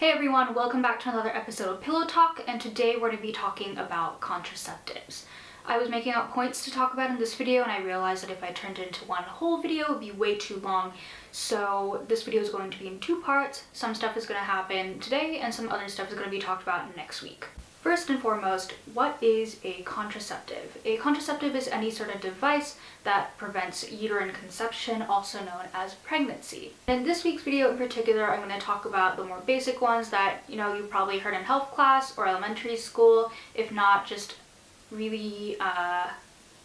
Hey everyone, welcome back to another episode of Pillow Talk, and today we're going to be talking about contraceptives. I was making out points to talk about in this video, and I realized that if I turned it into one whole video, it would be way too long. So this video is going to be in two parts. Some stuff is going to happen today, and some other stuff is going to be talked about next week. First and foremost, what is a contraceptive? A contraceptive is any sort of device that prevents uterine conception, also known as pregnancy. In this week's video in particular, I'm going to talk about the more basic ones that, you've probably heard in health class or elementary school, if not just really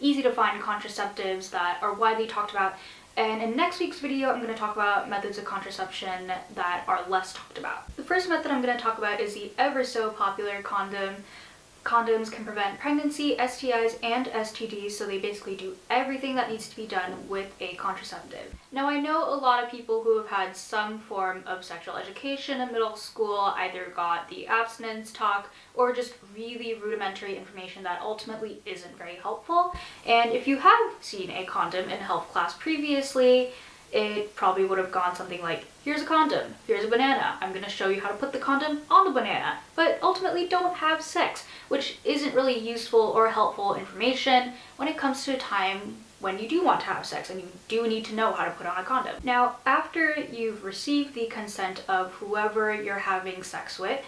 easy to find contraceptives that are widely talked about. And in next week's video, I'm going to talk about methods of contraception that are less talked about. The first method I'm going to talk about is the ever so popular condom. Condoms can prevent pregnancy, STIs, and STDs, so they basically do everything that needs to be done with a contraceptive. Now, I know a lot of people who have had some form of sexual education in middle school either got the abstinence talk or just really rudimentary information that ultimately isn't very helpful. And if you have seen a condom in health class previously, it probably would have gone something like, here's a condom, here's a banana, I'm going to show you how to put the condom on the banana, but ultimately don't have sex, which isn't really useful or helpful information when it comes to a time when you do want to have sex and you do need to know how to put on a condom. Now, after you've received the consent of whoever you're having sex with,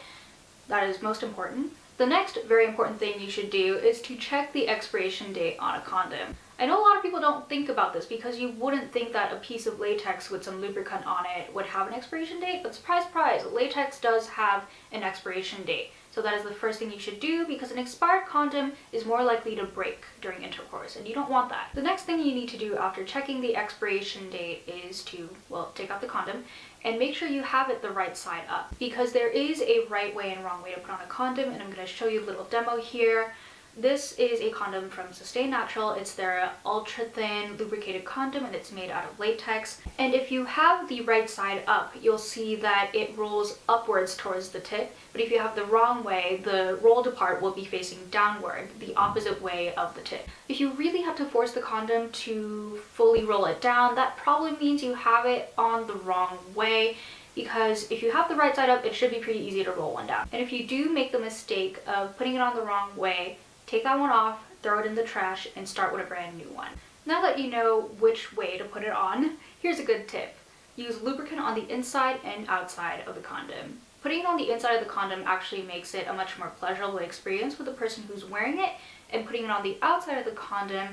that is most important. The next very important thing you should do is to check the expiration date on a condom. I know a lot of people don't think about this because you wouldn't think that a piece of latex with some lubricant on it would have an expiration date, but surprise, surprise, latex does have an expiration date. So that is the first thing you should do because an expired condom is more likely to break during intercourse, and you don't want that. The next thing you need to do after checking the expiration date is to, take out the condom and make sure you have it the right side up, because there is a right way and wrong way to put on a condom, and I'm going to show you a little demo here. This is a condom from Sustain Natural. It's their ultra thin lubricated condom, and it's made out of latex. And if you have the right side up, you'll see that it rolls upwards towards the tip. But if you have the wrong way, the rolled apart will be facing downward, the opposite way of the tip. If you really have to force the condom to fully roll it down, that probably means you have it on the wrong way, because if you have the right side up, it should be pretty easy to roll one down. And if you do make the mistake of putting it on the wrong way, take that one off, throw it in the trash, and start with a brand new one. Now that you know which way to put it on, here's a good tip. Use lubricant on the inside and outside of the condom. Putting it on the inside of the condom actually makes it a much more pleasurable experience for the person who's wearing it, and putting it on the outside of the condom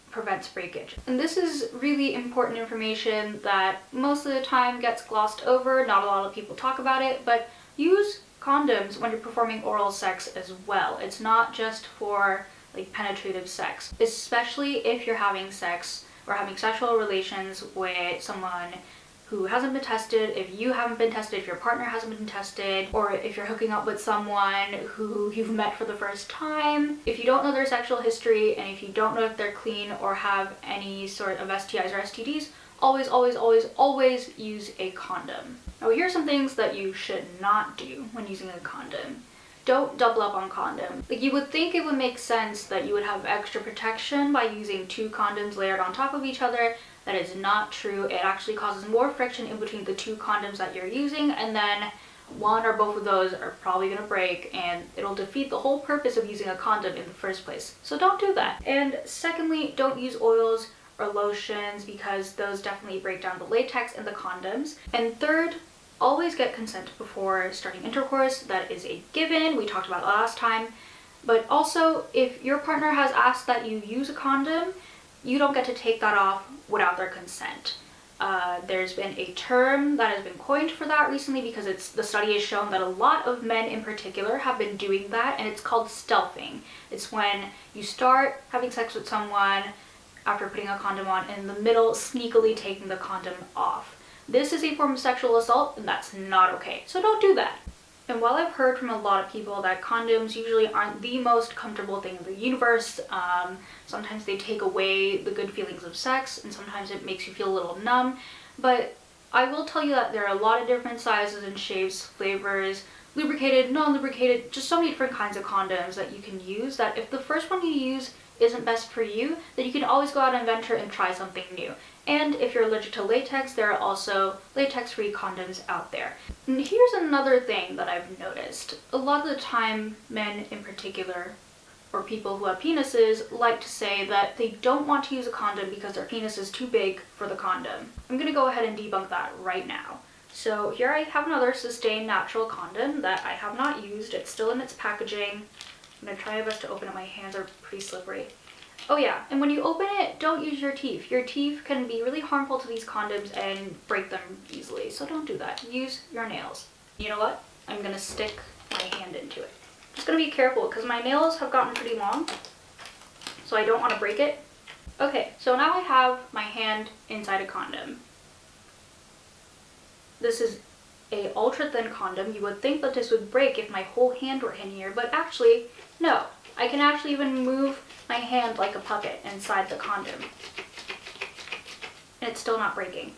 prevents breakage. And this is really important information that most of the time gets glossed over. Not a lot of people talk about it, but use condoms when you're performing oral sex as well. It's not just for penetrative sex, especially if you're having sex or having sexual relations with someone who hasn't been tested, if you haven't been tested, if your partner hasn't been tested, or if you're hooking up with someone who you've met for the first time. If you don't know their sexual history, and if you don't know if they're clean or have any sort of STIs or STDs, always, always, always, always use a condom. Now, here are some things that you should not do when using a condom. Don't double up on condom. You would think it would make sense that you would have extra protection by using two condoms layered on top of each other. That is not true. It actually causes more friction in between the two condoms that you're using, and then one or both of those are probably going to break, and it'll defeat the whole purpose of using a condom in the first place. So don't do that. And secondly, don't use oils or lotions, because those definitely break down the latex in the condoms. And third, always get consent before starting intercourse. That is a given. We talked about it last time. But also, if your partner has asked that you use a condom, you don't get to take that off without their consent. There's been a term that has been coined for that recently, because the study has shown that a lot of men in particular have been doing that, and it's called stealthing. It's when you start having sex with someone after putting a condom on, and in the middle sneakily taking the condom off. This is a form of sexual assault, and that's not okay. So don't do that. And while I've heard from a lot of people that condoms usually aren't the most comfortable thing in the universe, sometimes they take away the good feelings of sex, and sometimes it makes you feel a little numb, but I will tell you that there are a lot of different sizes and shapes, flavors, lubricated, non-lubricated, just so many different kinds of condoms that you can use, that if the first one you use isn't best for you, then you can always go out and venture and try something new. And if you're allergic to latex, there are also latex-free condoms out there. And here's another thing that I've noticed. A lot of the time, men in particular, or people who have penises, like to say that they don't want to use a condom because their penis is too big for the condom. I'm gonna go ahead and debunk that right now. So here I have another Sustain Natural condom that I have not used. It's still in its packaging. I'm gonna try my best to open it. My hands are pretty slippery. Oh yeah, and when you open it, don't use your teeth. Your teeth can be really harmful to these condoms and break them easily, so don't do that. Use your nails. You know what? I'm gonna stick my hand into it. Just gonna be careful because my nails have gotten pretty long, so I don't want to break it. Okay, so now I have my hand inside a condom. This is a ultra thin condom. You would think that this would break if my whole hand were in here, but actually, no. I can actually even move my hand like a puppet inside the condom, and it's still not breaking.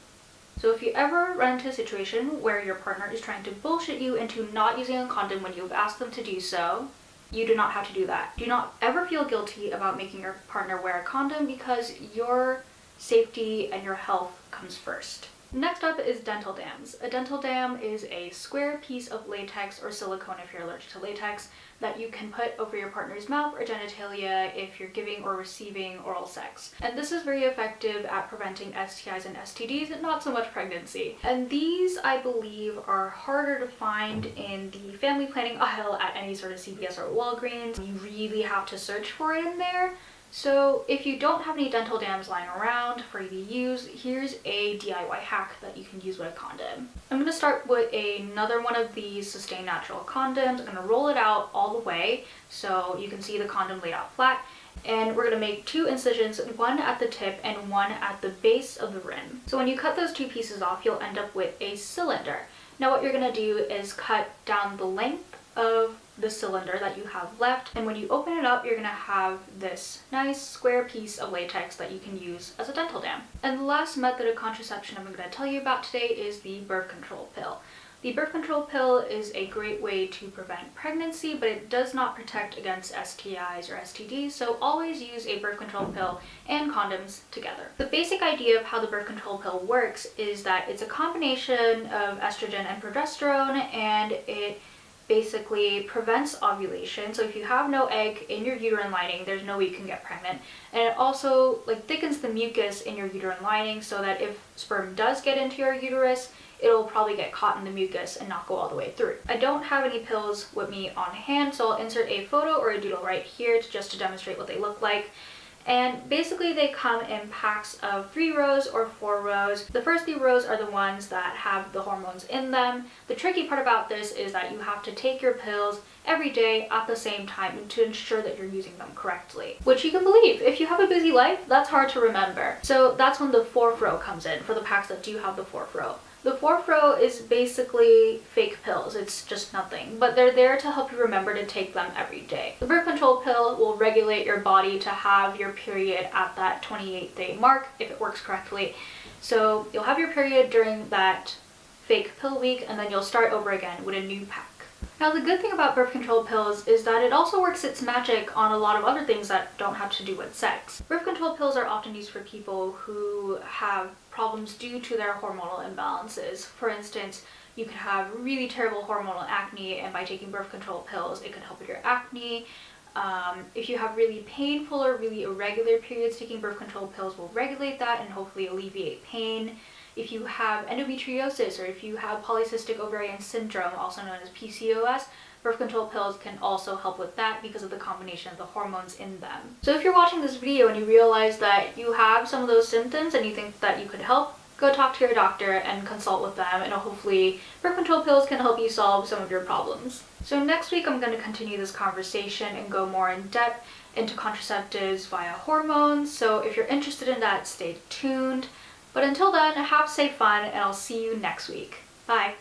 So if you ever run into a situation where your partner is trying to bullshit you into not using a condom when you've asked them to do so, you do not have to do that. Do not ever feel guilty about making your partner wear a condom because your safety and your health comes first. Next up is dental dams. A dental dam is a square piece of latex or silicone if you're allergic to latex that you can put over your partner's mouth or genitalia if you're giving or receiving oral sex. And this is very effective at preventing STIs and STDs and not so much pregnancy. And these, I believe, are harder to find in the family planning aisle at any sort of CVS or Walgreens. You really have to search for it in there. So if you don't have any dental dams lying around for you to use, here's a DIY hack that you can use with a condom. I'm going to start with another one of these Sustain Natural condoms. I'm going to roll it out all the way so you can see the condom laid out flat. And we're going to make 2 incisions, one at the tip and one at the base of the rim. So when you cut those 2 pieces off, you'll end up with a cylinder. Now what you're going to do is cut down the length of the cylinder that you have left, and when you open it up, you're going to have this nice square piece of latex that you can use as a dental dam. And the last method of contraception I'm going to tell you about today is the birth control pill. The birth control pill is a great way to prevent pregnancy, but it does not protect against STIs or STDs, so always use a birth control pill and condoms together. The basic idea of how the birth control pill works is that it's a combination of estrogen and progesterone, and it basically prevents ovulation. So if you have no egg in your uterine lining, there's no way you can get pregnant. And it also thickens the mucus in your uterine lining so that if sperm does get into your uterus, it'll probably get caught in the mucus and not go all the way through. I don't have any pills with me on hand, so I'll insert a photo or a doodle right here just to demonstrate what they look like. And basically they come in packs of 3 rows or 4 rows. The first 3 rows are the ones that have the hormones in them. The tricky part about this is that you have to take your pills every day at the same time to ensure that you're using them correctly. Which you can believe, if you have a busy life, that's hard to remember. So that's when the 4th row comes in for the packs that do have the 4th row. The 4th row is basically fake pills. It's just nothing, but they're there to help you remember to take them every day. The birth control pill will regulate your body to have your period at that 28th day mark if it works correctly. So you'll have your period during that fake pill week, and then you'll start over again with a new pack. Now the good thing about birth control pills is that it also works its magic on a lot of other things that don't have to do with sex. Birth control pills are often used for people who have problems due to their hormonal imbalances. For instance, you could have really terrible hormonal acne, and by taking birth control pills, it can help with your acne. If you have really painful or really irregular periods, taking birth control pills will regulate that and hopefully alleviate pain. If you have endometriosis or if you have polycystic ovarian syndrome, also known as PCOS, birth control pills can also help with that because of the combination of the hormones in them. So if you're watching this video and you realize that you have some of those symptoms and you think that you could help, go talk to your doctor and consult with them, and hopefully birth control pills can help you solve some of your problems. So next week I'm going to continue this conversation and go more in depth into contraceptives via hormones. So if you're interested in that, stay tuned. But until then, have safe fun, and I'll see you next week. Bye!